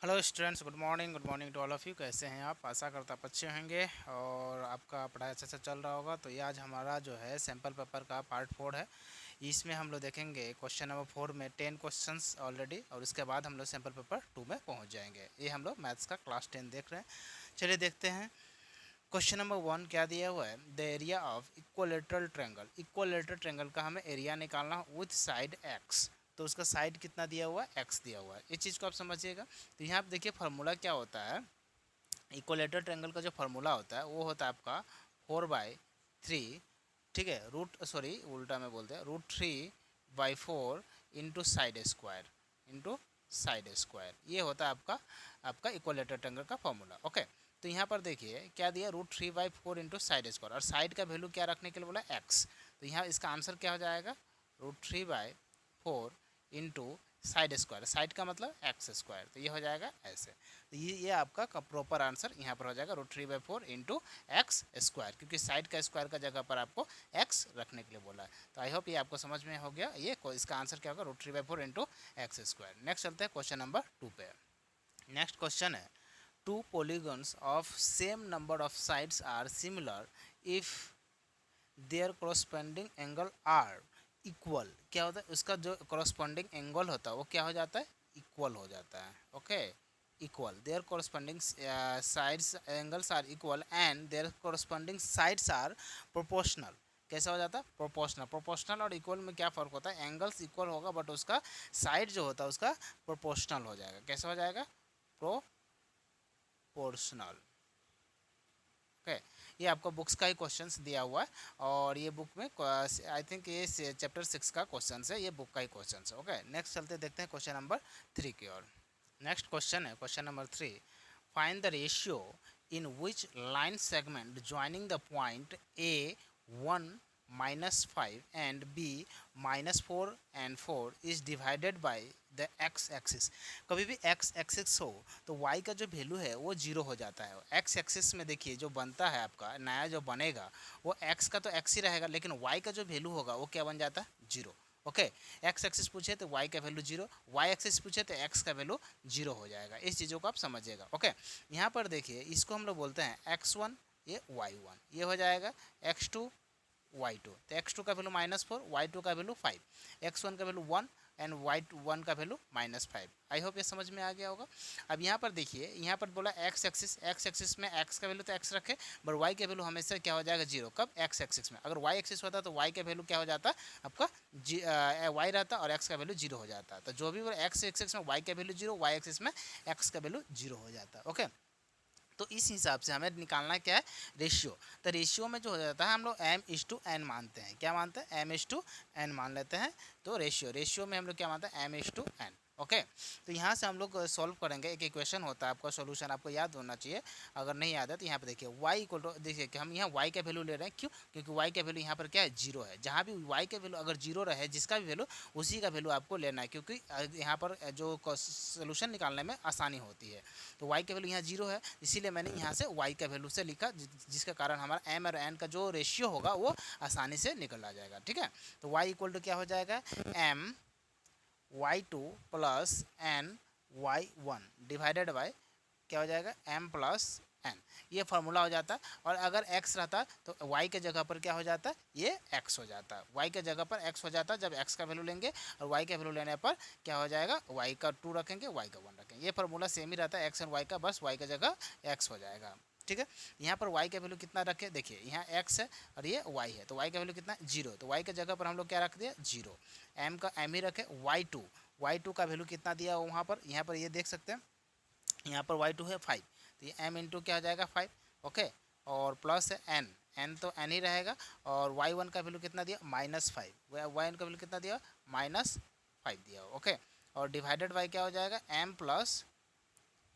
Hello students, good morning to all of you. कैसे हैं आप? आशा करता आप अच्छे होंगे और आपका पढ़ाई अच्छे से चल रहा होगा। तो ये आज हमारा जो है सैम्पल पेपर का पार्ट 4 है। इसमें हम लोग देखेंगे क्वेश्चन नंबर 4 में 10 क्वेश्चंस ऑलरेडी, और उसके बाद हम लोग सैम्पल पेपर 2 में पहुंच जाएंगे। ये हम लोग मैथ्स का क्लास 10 देख रहे हैं। चलिए देखते हैं। क्वेश्चन नंबर 1 क्या दिया हुआ है? The area of equilateral triangle. Equilateral triangle का हमें एरिया निकालना विथ साइड एक्स। तो उसका साइड कितना दिया हुआ है? एक्स दिया हुआ है। इस चीज़ को आप समझिएगा। तो यहाँ आप देखिए फार्मूला क्या होता है। इक्वलेटरल ट्रायंगल का जो फार्मूला होता है वो होता है आपका 4/3, ठीक है, उल्टा में बोलते हैं √3/4 इंटू साइड स्क्वायर। ये होता है आपका इक्वलेटरल ट्रायंगल का फार्मूला। ओके, तो यहाँ पर देखिए क्या दिया, √3/4 इंटू साइड स्क्वायर, और साइड का वैल्यू क्या रखने के लिए बोला? एक्स। तो यहाँ इसका आंसर क्या हो जाएगा? √3/4 इंटू साइड स्क्वायर। साइड का मतलब एक्स स्क्वायर, तो ये हो जाएगा ऐसे। तो ये आपका प्रॉपर आंसर यहाँ पर हो जाएगा √3/4 इंटू एक्स स्क्वायर, क्योंकि साइड का स्क्वायर का जगह पर आपको एक्स रखने के लिए बोला है। तो आई होप ये आपको समझ में हो गया। ये इसका आंसर क्या होगा? √3/4 इंटू एक्स स्क्वायर। नेक्स्ट चलते हैं क्वेश्चन नंबर 2 पे। नेक्स्ट क्वेश्चन है, two polygons of same number of sides are similar if there corresponding angle are equal. क्या होता है? उसका जो corresponding एंगल होता है वो क्या हो जाता है? इक्वल हो जाता है। Okay, equal, their corresponding sides angles are equal and their corresponding sides are proportional. कैसा हो जाता है? प्रोपोर्शनल। प्रोपोर्शनल और इक्वल में क्या फ़र्क होता है? एंगल्स इक्वल होगा बट उसका साइड जो होता है उसका प्रोपोर्शनल हो जाएगा। कैसा हो जाएगा? प्रोपोर्शनल। ओके, ये आपको बुक्स का ही क्वेश्चंस दिया हुआ है, और ये बुक में आई थिंक ये चैप्टर 6 का क्वेश्चन है। ये बुक का ही क्वेश्चन है। ओके, नेक्स्ट चलते देखते हैं क्वेश्चन नंबर 3 की ओर। नेक्स्ट क्वेश्चन है question number 3, find the ratio in which line segment joining the point A1 -5 and B -4 and 4 is divided by the x axis. कभी भी एक्स एक्सिस हो तो वाई का जो वैल्यू है वो जीरो हो जाता है। एक्स एक्सिस में देखिए जो बनता है आपका नया जो बनेगा वो एक्स का तो एक्स ही रहेगा, लेकिन वाई का जो वैल्यू होगा वो क्या बन जाता है? जीरो। ओके, एक्स एक्सिस पूछे तो वाई का वैल्यू जीरो, वाई एक्सिस पूछे तो एक्स का वैल्यू जीरो हो जाएगा। इस चीज़ों को आप समझिएगा। ओके, यहाँ पर देखिए इसको हम लोग बोलते हैं x1, ये y1, ये हो जाएगा x2 y2। तो x2 का वैल्यू -4, y2 का वैल्यू 5, x1 का वैल्यू 1 एंड y1 का वैल्यू -5। आई होप ये समझ में आ गया होगा। अब यहाँ पर देखिए, यहाँ पर बोला एक्स एक्सिस में एक्स का वैल्यू तो एक्स रखे, बट वाई का वैल्यू हमेशा क्या हो जाएगा? जीरो। कब? एक्स एक्सिस में। अगर वाई एक्सिस होता तो वाई का वैल्यू क्या हो जाता? आपका वाई रहता और एक्स का वैल्यू जीरो हो जाता। तो जो भी एक्स एक्सिस में वाई का वैल्यू जीरो, वाई एक्सिस में एक्स का वैल्यू जीरो हो जाता। ओके, तो इस हिसाब से हमें निकालना क्या है? रेशियो। तो रेशियो में जो हो जाता है हम लोग m/n मानते हैं। क्या मानते हैं? m/n मान लेते हैं। तो रेशियो में हम लोग क्या मानते हैं? m/n। ओके, तो यहाँ से हम लोग सॉल्व करेंगे। एक इक्वेशन होता है आपका, सॉल्यूशन आपको याद होना चाहिए। अगर नहीं याद है तो यहाँ पे देखिए y इक्वल टू, देखिए कि हम यहाँ y का वैल्यू ले रहे हैं। क्यों? क्योंकि y का वैल्यू यहाँ पर क्या है? जीरो है। जहाँ भी y का वैल्यू अगर जीरो रहे, जिसका भी वैल्यू, उसी का वैल्यू आपको लेना है, क्योंकि यहाँ पर जो सोल्यूशन निकालने में आसानी होती है। तो y का वैल्यू यहाँ जीरो है, इसीलिए मैंने यहाँ से y का वैल्यू से लिखा, जिसके कारण हमारा m और n का जो रेशियो होगा वो आसानी से निकल आ जाएगा। ठीक है, तो y इक्वल टू क्या हो जाएगा? m y2 plus n y1 divided by क्या हो जाएगा? m plus n। ये फार्मूला हो जाता है। और अगर x रहता तो y के जगह पर क्या हो जाता है? ये x हो जाता है। y के जगह पर x हो जाता है जब x का वैल्यू लेंगे, और y का वैल्यू लेने पर क्या हो जाएगा? y का 2 रखेंगे, y का 1 रखेंगे। ये फार्मूला सेम ही रहता है, x एंड y का, बस y की जगह x हो जाएगा। ठीक है, यहाँ पर y का वैल्यू कितना रखे? देखिए यहाँ x है और ये y है, तो y का वैल्यू कितना है? जीरो। तो y के जगह पर हम लोग क्या रख दिया? जीरो। m का m ही रखे। y2 का वैल्यू कितना दिया वहाँ पर? यहाँ पर ये देख सकते हैं, यहाँ पर y2 है 5, तो ये m इंटू क्या हो जाएगा? 5। ओके, और प्लस है n तो n ही रहेगा, और y1 का वैल्यू कितना दिया? -5। y1 का वैल्यू कितना दिया? -5 दिया। ओके, और डिवाइडेड बाई क्या हो जाएगा? m plus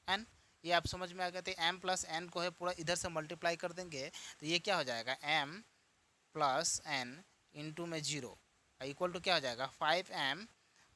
n। ये आप समझ में आ गया। तो m प्लस n को है पूरा इधर से मल्टीप्लाई कर देंगे तो ये क्या हो जाएगा? m प्लस n इंटू में जीरो इक्वल टू क्या हो जाएगा? 5m,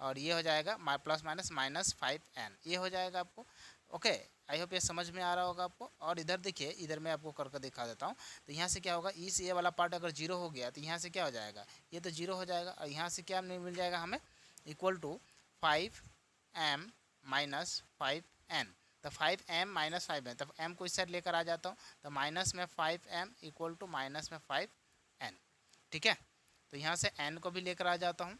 और ये हो जाएगा प्लस माइनस -5n, ये हो जाएगा आपको। ओके, आई होप ये समझ में आ रहा होगा आपको। और इधर देखिए, इधर मैं आपको करके दिखा देता हूँ। तो यहाँ से क्या होगा? इस ये वाला पार्ट अगर जीरो हो गया तो यहाँ से क्या हो जाएगा? ये तो जीरो हो जाएगा, और यहाँ से क्या मिल जाएगा हमें? Equal to 5m -5n। तो 5m माइनस 5n, तब m को इस साइड लेकर आ जाता हूँ, तो माइनस में 5m इक्वल टू माइनस में 5n। ठीक है, तो यहाँ से n को भी लेकर आ जाता हूँ,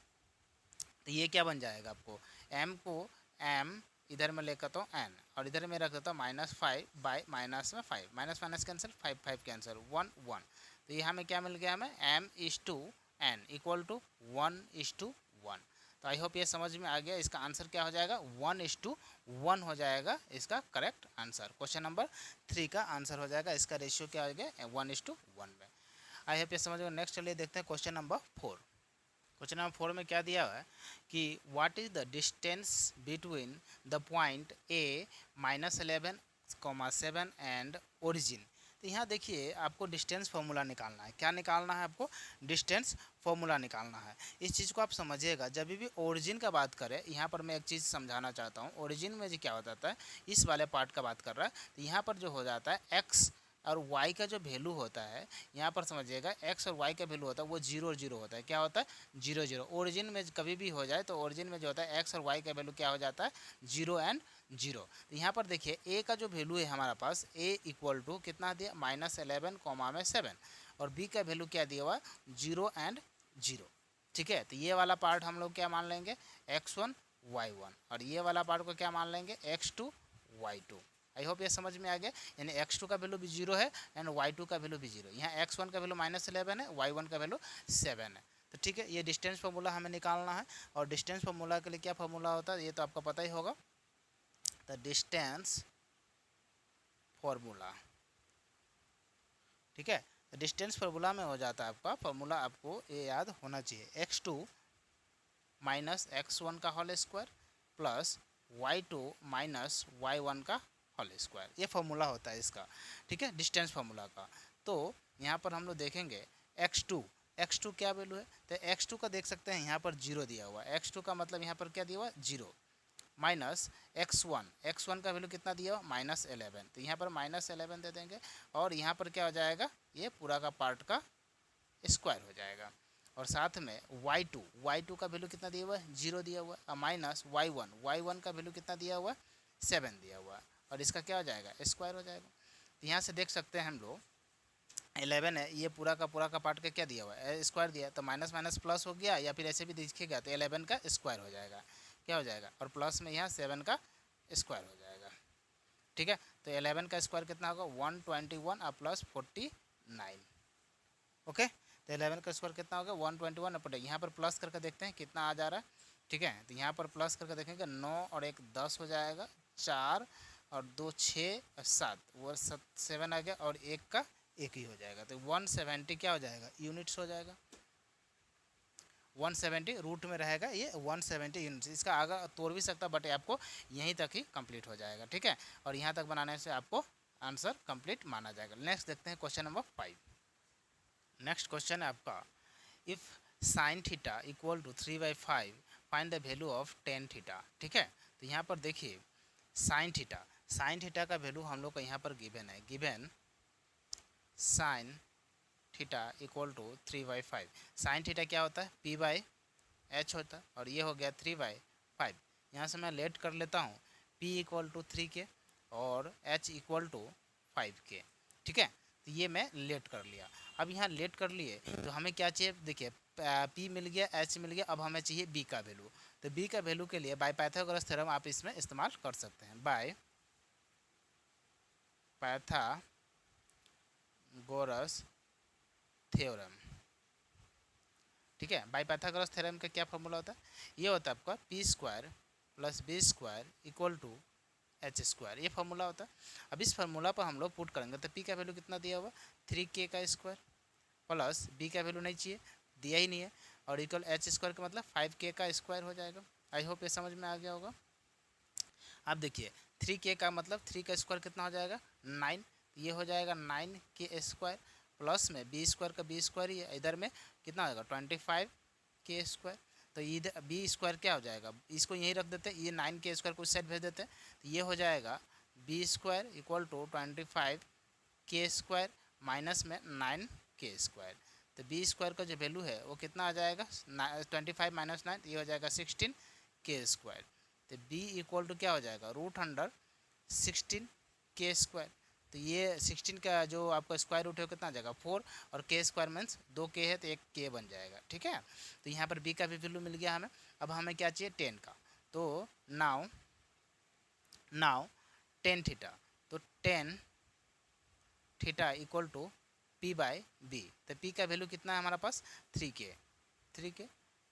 तो ये क्या बन जाएगा आपको, m को m इधर में लेकर तो n और इधर में रख देता हूँ माइनस 5 बाई माइनस में 5, माइनस माइनस कैंसिल, 5 5 कैंसिल, 1 1। तो ये हमें क्या मिल गया, हमें m is to n equal to 1:1। तो आई होप ये समझ में आ गया। इसका आंसर क्या हो जाएगा, 1:1 हो जाएगा इसका करेक्ट आंसर। क्वेश्चन नंबर 3 का आंसर हो जाएगा, इसका रेशियो क्या हो गया 1:1 में। आई होप ये समझ में। नेक्स्ट चलिए देखते हैं क्वेश्चन नंबर 4। क्वेश्चन नंबर 4 में क्या दिया हुआ है कि what is the distance between the point A -11,7 and origin. तो यहाँ देखिए आपको डिस्टेंस फार्मूला निकालना है। क्या निकालना है आपको, डिस्टेंस फार्मूला निकालना है। इस चीज़ को आप समझिएगा, जब भी ओरिजिन का बात करें, यहाँ पर मैं एक चीज़ समझाना चाहता हूँ। ओरिजिन में जो क्या हो जाता है, इस वाले पार्ट का बात कर रहा है, तो यहाँ पर जो हो जाता है एक्स और y का जो वैल्यू होता है, यहाँ पर समझिएगा x और y का वैल्यू होता है वो 0 और 0 होता है। क्या होता है, 0 0। ओरिजिन में कभी भी हो जाए तो ओरिजिन में जो होता है x और y का वैल्यू क्या हो जाता है, 0 एंड 0। तो यहाँ पर देखिए a का जो वैल्यू है हमारा पास, a इक्वल टू कितना दिया, -11,7 और b का वैल्यू क्या दिया हुआ, 0 एंड 0। ठीक है, तो ये वाला पार्ट हम लोग क्या मान लेंगे, x1 y1 और ये वाला पार्ट को क्या मान लेंगे, x2 y2। आई होप ये समझ में आ गया। यानी x2 का वैल्यू भी 0 है एंड y2 का वैल्यू भी 0। यहाँ x1 का वैल्यू -11 है, y1 का वैल्यू 7 है। तो ठीक है, ये डिस्टेंस फार्मूला हमें निकालना है। और डिस्टेंस फार्मूला के लिए क्या फार्मूला होता है, ये तो आपको पता ही होगा। तो डिस्टेंस फार्मूला, ठीक है, तो डिस्टेंस फार्मूला में हो जाता है आपका फार्मूला, आपको ये याद होना चाहिए, x2 माइनस x1 का whole square plus y2 minus y1 का होल स्क्वायर। ये फार्मूला होता है इसका। ठीक है, डिस्टेंस फार्मूला का। तो यहाँ पर हम लोग देखेंगे x2 क्या वैल्यू है, तो x2 का देख सकते हैं यहाँ पर 0 दिया हुआ है। x2 का मतलब यहाँ पर क्या दिया हुआ है, 0 माइनस x1 का वैल्यू कितना दिया हुआ, -11। तो यहाँ पर -11 दे देंगे और यहाँ पर क्या हो जाएगा, ये पूरा का पार्ट का स्क्वायर हो जाएगा। और साथ में y2 का वैल्यू कितना दिया हुआ है, 0 दिया हुआ है, माइनस y1 का वैल्यू कितना दिया हुआ है, 7 दिया हुआ है और इसका क्या हो जाएगा, स्क्वायर हो जाएगा। तो यहाँ से देख सकते हैं हम लोग 11 है, ये पूरा का पार्ट का क्या दिया हुआ है, स्क्वायर दिया, तो माइनस माइनस प्लस हो गया या फिर ऐसे भी दिखेगा तो 11 का स्क्वायर हो जाएगा, क्या हो जाएगा, और प्लस में यहाँ 7 का स्क्वायर हो जाएगा। ठीक है, तो 11 का स्क्वायर कितना होगा, 121 और प्लस 49। ओके, तो 11 का स्क्वायर कितना होगा, 121 अपने यहाँ पर प्लस करके देखते हैं कितना आ जा रहा है। ठीक है, तो यहाँ पर प्लस करके देखेंगे 9 और 1 10 हो जाएगा, 4 और 2 6 और 7 वो 7 आ गया और 1 का 1 ही हो जाएगा। तो 170 क्या हो जाएगा, यूनिट्स हो जाएगा। 170 रूट में रहेगा ये 170 यूनिट्स। इसका आगे तोड़ भी सकता बट आपको यहीं तक ही कंप्लीट हो जाएगा। ठीक है, और यहाँ तक बनाने से आपको आंसर कंप्लीट माना जाएगा। नेक्स्ट देखते हैं क्वेश्चन नंबर 5। नेक्स्ट क्वेश्चन है आपका, if sine theta equal to 3/5 find the value of tan theta. ठीक है, तो यहाँ पर देखिए साइन थीटा का वैल्यू हम लोग का यहाँ पर गिवन है, given sine theta equal to 3/5। Sine theta क्या होता है, p/h होता है और ये हो गया 3/5। यहाँ से मैं लेट कर लेता हूँ p इक्वल टू 3 के और h इक्वल टू 5 के। ठीक है, तो ये मैं लेट कर लिया। अब यहाँ लेट कर लिए तो हमें क्या चाहिए, देखिए p मिल गया, h मिल गया, अब हमें चाहिए b का वैल्यू। तो b का वैल्यू के लिए बाय पाइथागोरस थ्योरम आप इसमें इस्तेमाल कर सकते हैं, बाय पाइथागोरस थ्योरम। ठीक है, बाय पाइथागोरस थ्योरम का क्या फॉर्मूला होता है, ये होता है आपका p² + b² equal to h², ये फार्मूला होता है। अब इस फार्मूला पर हम लोग पुट करेंगे तो p का वैल्यू कितना दिया हुआ, 3k का स्क्वायर प्लस b का वैल्यू नहीं चाहिए, दिया ही नहीं है, और इक्वल h² का मतलब 5k का स्क्वायर हो जाएगा। आई होप ये समझ में आ गया होगा। अब देखिए 3k का मतलब 3 का स्क्वायर कितना हो जाएगा, 9, ये हो जाएगा 9k² प्लस में b² का b² ही है, इधर में कितना होगा 25k²। तो इधर b² क्या हो जाएगा, इसको यहीं रख देते हैं, ये 9k² को इस साइड भेज देते हैं, तो ये हो जाएगा b² equal to 25k² minus में 9k²। तो b² का जो वैल्यू है वो कितना आ जाएगा, 25 माइनस 9, ये हो जाएगा 16k²। तो b इक्वल टू क्या हो जाएगा, √100 16 के स्क्वायर। तो ये 16 का जो आपका स्क्वायर रूट है कितना आ जाएगा 4, और के स्क्वायर मीन्स 2 के है तो एक के बन जाएगा। ठीक है, तो यहाँ पर बी का भी वैल्यू मिल गया हमें। अब हमें क्या चाहिए 10 का, तो नाउ टेन थीटा, तो tan theta equal to P by B. तो पी का वैल्यू कितना है हमारे पास 3 के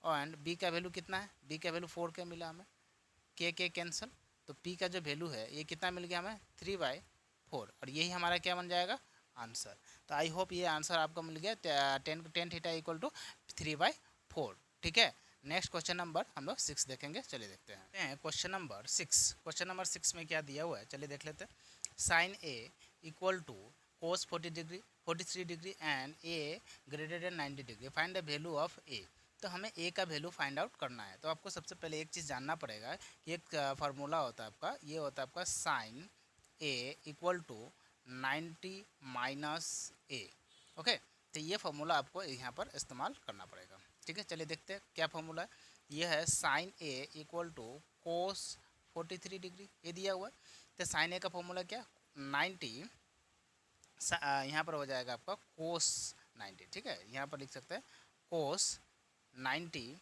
एंड बी का वैल्यू कितना है, बी का वैल्यू 4 के मिला हमें, के कैंसिल, तो पी का जो वैल्यू है ये कितना मिल गया हमें 3/4, और यही हमारा क्या बन जाएगा आंसर। तो आई होप ये आंसर आपको मिल गया, टेन थीटा इक्वल टू 3/4। ठीक है, नेक्स्ट क्वेश्चन नंबर हम लोग 6 देखेंगे। चलिए देखते हैं क्वेश्चन नंबर 6। क्वेश्चन नंबर 6 में क्या दिया हुआ है, चलिए देख लेते हैं। Sine A equal to cos 40 degree 43 degree and A greater than 90 degree, find the value of A. तो हमें ए का वैल्यू फाइंड आउट करना है। तो आपको सबसे पहले एक चीज़ जानना पड़ेगा कि एक फार्मूला होता है आपका, ये होता है आपका sine A equal to 90 minus A. Okay, तो ये फार्मूला आपको यहाँ पर इस्तेमाल करना पड़ेगा। ठीक है, चलिए देखते हैं क्या फार्मूला है। ये है sine A equal to cos 43 degree, ये दिया हुआ है। तो साइन ए का फार्मूला क्या 90, यहाँ पर हो जाएगा आपका कोस 90। ठीक है, यहाँ पर लिख सकते हैं cos 90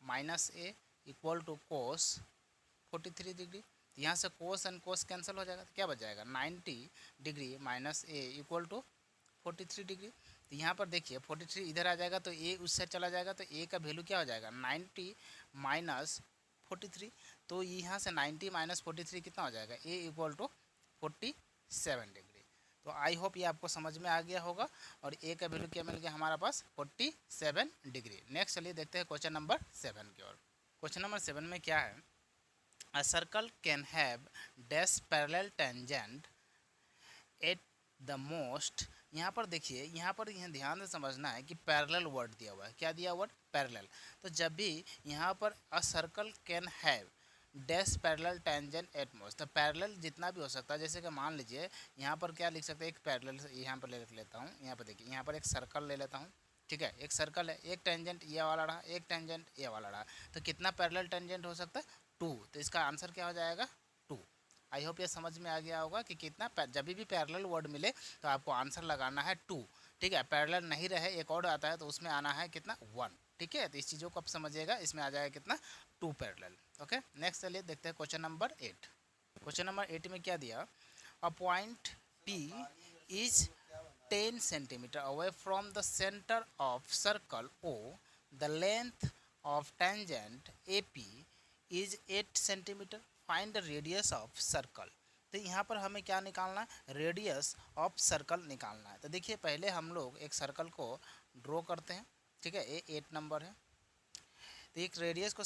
minus A equal to cos 43 degree. यहाँ से कोस एंड कोस कैंसिल हो जाएगा, तो क्या बच जाएगा 90 degree minus A equal to 43 degree. तो यहाँ पर देखिए 43 इधर आ जाएगा तो ए उस साइड चला जाएगा, तो ए का वैल्यू क्या हो जाएगा 90 माइनस 43। तो यहाँ से 90 माइनस 43 कितना हो जाएगा, ए इक्वल टू 47 डिग्री। तो आई होप ये आपको समझ में आ गया होगा, और ए का वैल्यू क्या मिल गया हमारा पास 47 डिग्री। नेक्स्ट चलिए देखते हैं क्वेश्चन नंबर 7 की ओर। क्वेश्चन नंबर 7 में क्या है, a circle can have dash parallel tangent at the most. यहाँ पर देखिए, यहाँ पर ध्यान से समझना है कि पैरेलल वर्ड दिया हुआ है। क्या दिया वर्ड पैरेलल। तो जब भी यहाँ पर a circle can have dash parallel tangent at most, तो पैरेलल जितना भी हो सकता है, जैसे कि मान लीजिए यहाँ पर क्या लिख सकते हैं, एक पैरेलल यहाँ पर ले लेता हूँ। यहाँ पर देखिए, यहाँ पर एक सर्कल ले लेता हूँ। ठीक है, एक सर्कल है, एक टेंजेंट ये वाला रहा, एक टेंजेंट ये वाला रहा, तो कितना पैरेलल टेंजेंट हो सकता है 2। तो इसका आंसर क्या हो जाएगा 2। आई होप ये समझ में आ गया होगा कि कितना जब भी पैरेलल वर्ड मिले तो आपको आंसर लगाना है 2। ठीक है, पैरेलल नहीं रहे एक और आता है तो उसमें आना है कितना 1। ठीक है, तो इस चीज़ों को आप समझिएगा, इसमें आ जाएगा कितना 2 पैरेलल। ओके, नेक्स्ट चलिए देखते हैं क्वेश्चन नंबर 8। क्वेश्चन नंबर 8 में क्या दिया, a point P is 10 centimetre away from the centre of circle O, the length of tangent A P is 8 centimetre, find the radius of circle. तो यहाँ पर हमें क्या निकालना है, रेडियस ऑफ सर्कल निकालना है। तो देखिए पहले हम लोग एक सर्कल को ड्रॉ करते हैं। ठीक है, ये 8 नंबर है, तो एक रेडियस को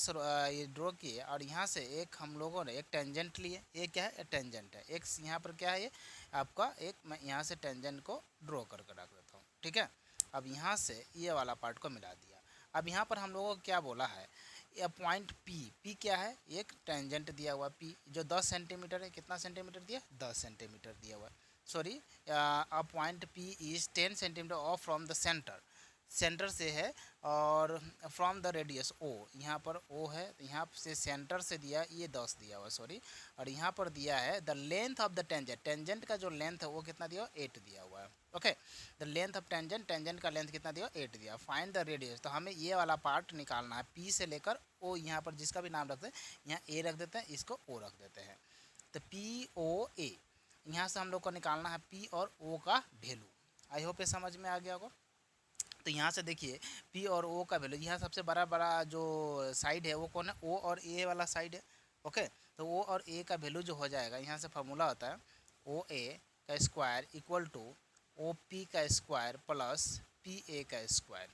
ये ड्रॉ किए, और यहाँ से एक हम लोगों ने एक टेंजेंट लिए। ये क्या है, टेंजेंट है। एक यहाँ पर क्या है, ये आपका एक, मैं यहाँ से टेंजेंट को ड्रॉ करके रख देता हूँ। ठीक है, अब यहाँ से ये वाला पार्ट को मिला दिया। अब यहाँ पर हम लोगों को क्या बोला है, ये पॉइंट पी क्या है, एक टेंजेंट दिया हुआ पी जो 10 सेंटीमीटर है। कितना सेंटीमीटर दिया, 10 सेंटीमीटर दिया हुआ है। Sorry, a point P is 10 centimetre of from the centre, centre से है, और फ्रॉम द रेडियस ओ, यहाँ पर ओ है, तो यहाँ से सेंटर से दिया ये 10 दिया हुआ, सॉरी, और यहाँ पर दिया है the length of the tangent, tangent का जो लेंथ है वो कितना दिया हुआ 8 दिया हुआ है। Okay, the length of tangent, tangent का लेंथ कितना दिया 8 दिया। फाइंड द रेडियस, तो हमें ये वाला पार्ट निकालना है, पी से लेकर ओ, यहाँ पर जिसका भी नाम रखते हैं, यहाँ ए रख देते हैं, इसको ओ रख देते हैं। तो पी ओ ए, यहाँ से हम लोग को निकालना है पी और ओ का वैल्यू। आई होप ये समझ में आ गया होगा। तो यहाँ से देखिए पी और ओ का वैल्यू, यहाँ सबसे बड़ा जो साइड है वो कौन है, ओ और ए वाला साइड है। ओके, तो ओ और ए का वैल्यू जो हो जाएगा, यहाँ से फार्मूला होता है ओ ए का square equal to O P का स्क्वायर प्लस पी ए का स्क्वायर।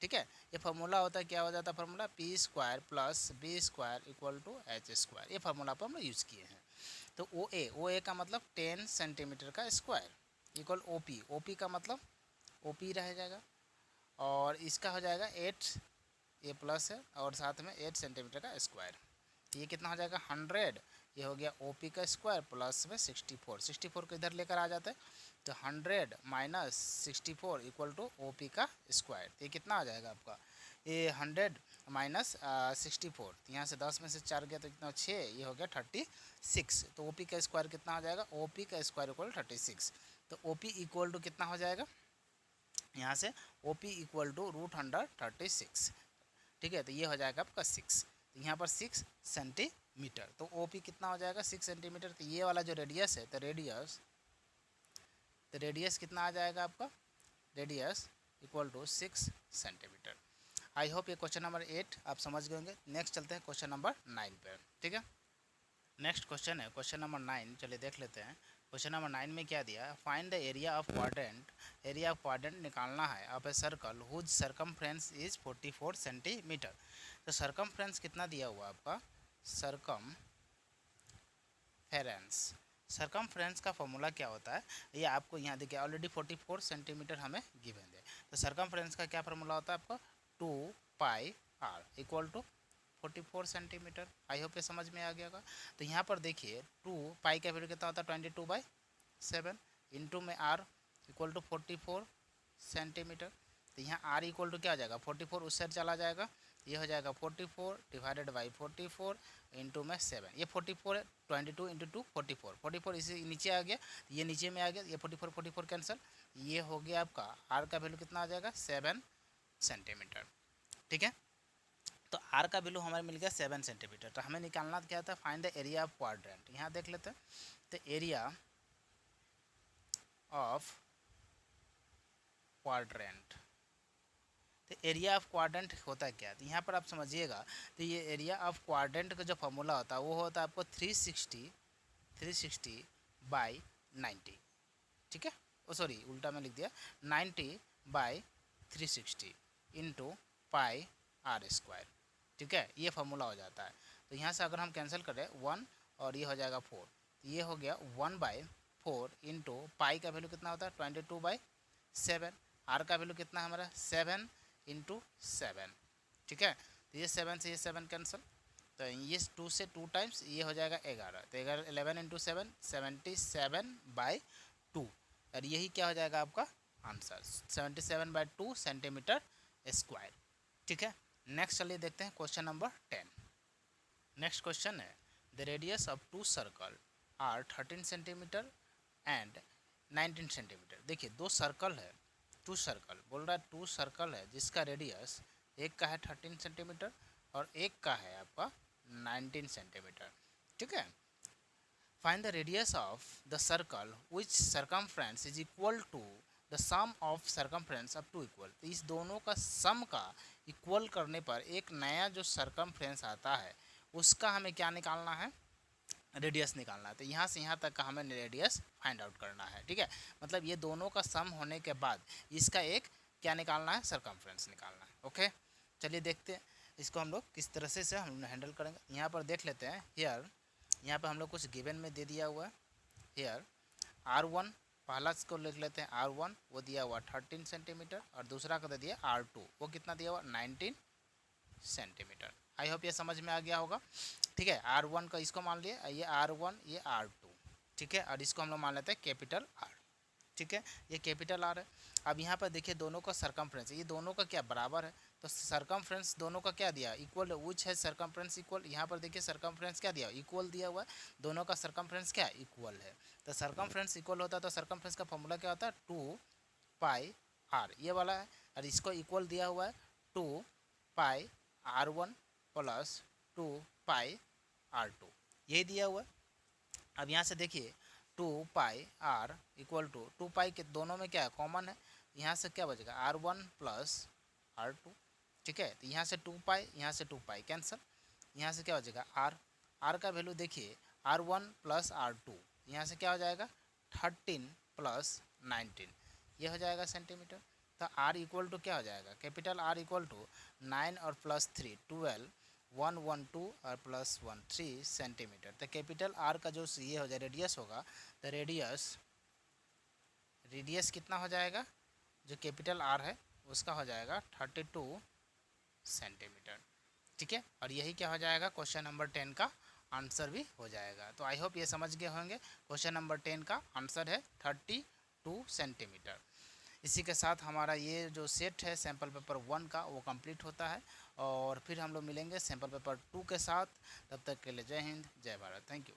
ठीक है, ये फार्मूला होता है, क्या हो जाता है formula, P square plus B square equal to H square. ये फार्मूला पर हम यूज़ किए हैं। तो ओ ए का मतलब 10 सेंटीमीटर का स्क्वायर इक्वल ओ पी का मतलब ओ पी रह जाएगा, और इसका हो जाएगा 8, ए प्लस है, और साथ में 8 सेंटीमीटर का स्क्वायर। ये कितना हो जाएगा 100, ये हो गया ओ पी का स्क्वायर प्लस में 64 को इधर लेकर आ जाते हैं, तो 100 minus 64 equal to O P का स्क्वायर। तो ये कितना आ जाएगा आपका, ये 100 माइनस 64, यहाँ से 10 में से 4 गया तो कितना 6, ये हो गया 36। तो OP का स्क्वायर कितना हो जाएगा, OP का स्क्वायर इक्वल 36। तो OP इक्वल टू कितना हो जाएगा, यहाँ से OP इक्वल टू √136, ठीक है। तो ये हो जाएगा आपका 6, तो यहाँ पर 6 सेंटीमीटर। तो OP कितना हो जाएगा 6 सेंटीमीटर। तो ये वाला जो रेडियस है, तो रेडियस कितना आ जाएगा आपका, radius equal to 6 centimetre. I hope ये क्वेश्चन नंबर 8 आप समझ गए होंगे। नेक्स्ट चलते हैं क्वेश्चन नंबर 9 पे, ठीक है। नेक्स्ट क्वेश्चन है क्वेश्चन नंबर 9, चलिए देख लेते हैं। क्वेश्चन नंबर 9 में क्या दिया है, find the area of quadrant. Area of quadrant निकालना है of a circle whose circumference is 44 centimetre. तो सरकमफ्रेंस कितना दिया हुआ आपका, सरकमफ्रेंस का फॉर्मूला क्या होता है, ये आपको यहाँ देखिए ऑलरेडी 44 सेंटीमीटर हमें गिवन है। तो सरकमफ्रेंस का क्या फॉर्मूला होता है आपका, 2πr equal to 44 centimetre. I hope ये समझ में आ गया होगा। तो यहाँ पर देखिए 2π का वैल्यू कितना होता है 22/7 इंटू में r इक्वल टू 44 सेंटीमीटर। तो यहाँ r इक्वल टू क्या हो जाएगा 44, उस साइड चला जाएगा, ये हो जाएगा 44 डिवाइडेड बाई 44 इंटू में 7। ये 44 है, 22 इंटू 2 44 इसी नीचे आ गया, ये नीचे में आ गया, ये 44 कैंसिल, ये हो गया आपका r का वैल्यू कितना आ जाएगा 7 सेंटीमीटर, ठीक है। तो r का वैल्यू हमारे मिल गया 7 सेंटीमीटर। तो हमें निकालना क्या था, find the area of quadrant. यहाँ देख लेते हैं। तो एरिया ऑफ क्वाड्रेंट, तो एरिया ऑफ क्वाड्रेंट होता है क्या, तो यहाँ पर आप समझिएगा। तो ये एरिया ऑफ क्वाड्रेंट का जो फॉर्मूला होता है वो होता है आपको 360/90, ठीक है। ओ सॉरी उल्टा में लिख दिया, 90/360 इंटू πr², ठीक है। ये फार्मूला हो जाता है। तो यहाँ से अगर हम कैंसिल करें 1 और ये हो जाएगा 4, तो ये हो गया 1/4 इंटू पाई का वैल्यू कितना होता है 22/7, r का वैल्यू कितना है हमारा 7 इंटू 7, ठीक है। तो ये 7 से ये 7 कैंसिल, तो ये 2 से 2 टाइम्स ये हो जाएगा 11, तो 11 इंटू 7 77/2, और यही क्या हो जाएगा आपका आंसर 77/2 सेंटीमीटर स्क्वायर, ठीक है। नेक्स्ट चलिए देखते हैं क्वेश्चन नंबर 10। नेक्स्ट क्वेश्चन है the radius of 2 circle are 13 centimetre and 19 centimetre. देखिए 2 सर्कल है, 2 सर्कल बोल रहा है 2 सर्कल है जिसका रेडियस एक का है 13 सेंटीमीटर और एक का है आपका 19 सेंटीमीटर, ठीक है। Find the radius of the circle which circumference is equal to the sum of circumference up to equal. तो इस दोनों का सम का इक्वल करने पर एक नया जो सरकमफ्रेंस आता है उसका हमें क्या निकालना है, रेडियस निकालना है। तो यहाँ से यहाँ तक का हमें रेडियस फाइंड आउट करना है, ठीक है। मतलब ये दोनों का सम होने के बाद इसका एक क्या निकालना है, सरकमफ्रेंस निकालना है, ओके। चलिए देखते हैं इसको हम लोग किस तरह से हम हैंडल करेंगे। यहाँ पर देख लेते हैं, हियर यहाँ पर हम लोग कुछ गिवन में दे दिया हुआ है। हियर R1 पहला को लिख लेते हैं, R1 वो दिया हुआ 13 सेंटीमीटर और दूसरा का दे दिया R2 वो कितना दिया हुआ 19 सेंटीमीटर। आई होप ये समझ में आ गया होगा, ठीक है। R1 का इसको मान लिया, ये R1 ये R2, ठीक है, और इसको हम लोग मान लेते हैं कैपिटल R, ठीक है, ये कैपिटल R है। अब यहाँ पर देखिए दोनों का सरकमफ्रेंस, ये दोनों का क्या बराबर है, तो सरकमफ्रेंस दोनों का क्या दिया इक्वल, विच है सरकमफ्रेंस इक्वल। यहाँ पर देखिए सरकमफ्रेंस क्या दिया इक्वल दिया हुआ है, दोनों का सरकमफ्रेंस क्या इक्वल है। तो सरकमफ्रेंस इक्वल होता है तो सरकमफ्रेंस का फॉर्मूला क्या होता है 2πr ये वाला है, और इसको इक्वल दिया हुआ है 2πr1 प्लस 2πr2 यही दिया हुआ है। अब यहाँ से देखिए 2πr इक्वल टू 2π के दोनों में क्या है कॉमन है, यहाँ से क्या बचेगा R1 प्लस R2, ठीक है। तो यहाँ से 2π यहाँ से 2π कैंसिल, यहाँ से क्या बचेगा R का वैल्यू देखिए R1 प्लस R2 यहाँ से क्या हो जाएगा 13 प्लस 19 ये हो जाएगा सेंटीमीटर। तो R इक्वल टू क्या हो जाएगा कैपिटल R इक्वल टू 9 और प्लस 3 12 112 और प्लस 1 3 सेंटीमीटर। तो कैपिटल R का जो ये हो जाए रेडियस होगा, तो रेडियस कितना हो जाएगा जो कैपिटल R है उसका हो जाएगा 32 सेंटीमीटर, ठीक है। और यही क्या हो जाएगा क्वेश्चन नंबर 10 का आंसर भी हो जाएगा। तो आई होप ये समझ गए होंगे, क्वेश्चन नंबर 10 का आंसर है 32 सेंटीमीटर। इसी के साथ हमारा ये जो सेट है सैम्पल पेपर 1 का वो कंप्लीट होता है, और फिर हम लोग मिलेंगे सैम्पल पेपर 2 के साथ। तब तक के लिए जय हिंद, जय भारत, थैंक यू।